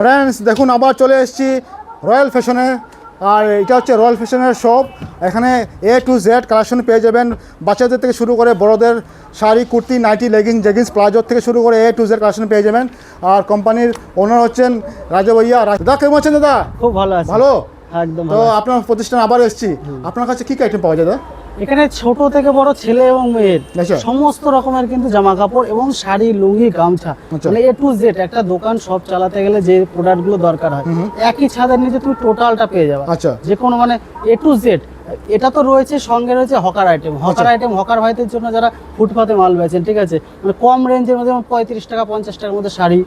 Friends দেখুন আবার চলে এসেছি রয়্যাল ফ্যাশনে। আর এটা হচ্ছে রয়্যাল ফ্যাশনের শপ। এখানে A to Z কালেকশন পেয়ে যাবেন, বাচ্চাদের থেকে শুরু করে বড়দের শাড়ি, কুর্তি, নাইটি, জেগিংস, প্লাজোর থেকে শুরু করে A to Z কালেকশন পেয়ে যাবেন। আর কোম্পানির ওনার হচ্ছেন রাজা ভাইয়া। দাদা কেমন আছেন দাদা? খুব ভালো আছে। ভালো একদম তো আপনার প্রতিষ্ঠান আবার এসেছি। আপনার কাছে কী আইটেম পাওয়া যায় দাদা? এখানে ছোট থেকে বড় ছেলে এবং মেয়ের আচ্ছা। সমস্ত রকমের কিন্তু জামা কাপড় এবং শাড়ি, লুঙ্গি, গামছা, আচ্ছা। মানে A to Z একটা দোকান সব চালাতে গেলে যে প্রোডাক্ট গুলো দরকার হয় একই ছাদের নিচে তুমি টোটালটা পেয়ে যাবে। আচ্ছা। যে কোনো মানে A to Z। এটা তো রয়েছে, সঙ্গে রয়েছে হকার আইটেম। হকার ভাইদের জন্য যারা ফুটপাতে মাল বেচেন, ঠিক আছে, মানে কম রেঞ্জের মধ্যে, যেমন 35 টাকা 50 টাকার মধ্যে শাড়ি,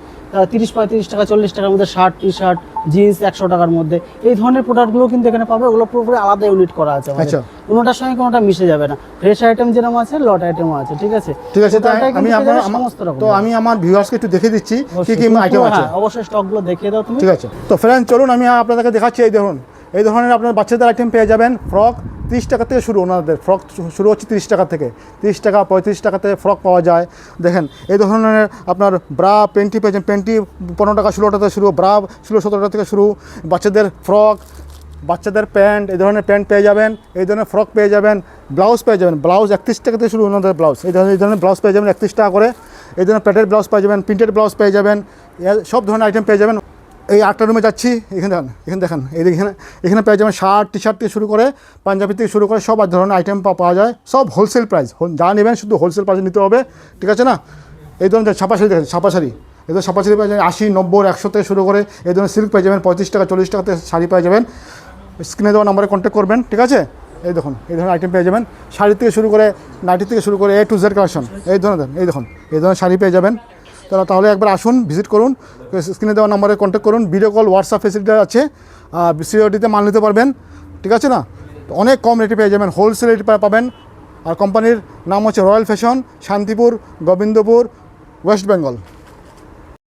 30-35 টাকা 40 টাকার মধ্যে শার্ট, টি শার্ট, জিন্স 100 টাকার মধ্যে, এই ধরনের প্রোডাক্টগুলো কিন্তু এখানে পাবে। ওগুলো পুরোপুরি আলাদা ইউনিট করা আছে আমাদের। আচ্ছা। কোনোটার সঙ্গে কোনোটা মিশে যাবে না। ফ্রেশ আইটেম যেরকম আছে, লট আইটেমও আছে, ঠিক আছে। ঠিক আছে, টোটালটাই আমি কিন্তু পেয়ে যাবে আমার সমস্ত রকম। তো আমি আমার ভিউয়ার্সকে একটু দেখে দিচ্ছি কী কী আইটেম আছে। অবশ্যই স্টকগুলো দেখিয়ে দাও তুমি। ঠিক আছে, তো ফ্রেন্ড চলুন আমি আপনাদেরকে দেখাচ্ছি। এই দেখুন, এই ধরনের আপনার বাচ্চাদের আইটেম পেয়ে যাবেন। ফ্রক 30 টাকা থেকে শুরু, ওনাদের ফ্রক শুরু হচ্ছে 30 টাকা থেকে। 30 টাকা 35 টাকাতে ফ্রক পাওয়া যায়। দেখেন এই ধরনের আপনার ব্রা, পেন্টি পেয়েছেন। পেন্টি 15 টাকা 16 টাকা থেকে শুরু, ব্রা 16-17 টাকা থেকে শুরু। বাচ্চাদের ফ্রক, বাচ্চাদের প্যান্ট, এই ধরনের প্যান্ট পেয়ে যাবেন। এই ধরনের ফ্রক পেয়ে যাবেন। ব্লাউজ পেয়ে যাবেন। ব্লাউজ 31 টাকা থেকে শুরু ওনাদের ব্লাউজ। এই ধরনের ব্লাউজ পেয়ে যাবেন 31 টাকা করে। এই ধরনের প্যাটের ব্লাউজ পেয়ে যাবেন, প্রিন্টেড ব্লাউজ পেয়ে যাবেন। সব ধরনের আইটেম পেয়ে যাবেন। এই 8টা রুমে যাচ্ছি, এখানে দেখেন এখানে পেয়ে যাবেন শার্ট, টি শার্ট থেকে শুরু করে পাঞ্জাবি থেকে শুরু করে সব ধরনের আইটেম পাওয়া যায়। সব হোলসেল প্রাইস, যা নেবেন শুধু হোলসেল প্রাইসে নিতে হবে, ঠিক আছে না। এই ধরনের ছাপা শাড়ি দেখেন, ছাপা শাড়ি, এই ধরনের ছাপা শাড়ি পেয়ে যাবেন 80, 90, 100 থেকে শুরু করে। এই ধরনের সিল্ক পেয়ে যাবেন 35 টাকা 40 টাকাতে শাড়ি পেয়ে যাবেন। স্ক্রিনে দেওয়া নাম্বারে কন্ট্যাক্ট করবেন, ঠিক আছে। এই দেখুন এই ধরনের আইটেম পেয়ে যাবেন। শাড়ি থেকে শুরু করে নাইটি থেকে শুরু করে A to Z কালেকশন এই ধরনের, এই দেখুন এই ধরনের শাড়ি পেয়ে যাবেন। তাহলে একবার আসুন, ভিজিট করুন, স্ক্রিনে দেওয়া নম্বরে কন্ট্যাক্ট করুন। ভিডিও কল, হোয়াটসঅ্যাপ ফেসিলিটি আছে। সিওডিতে মাল নিতে পারবেন, ঠিক আছে না। অনেক কম রেটে পেয়ে যাবেন, হোলসেল রেটে পাবেন। আর কোম্পানির নাম হচ্ছে royal fashion, Shantipur, Gobindapur, West Bengal.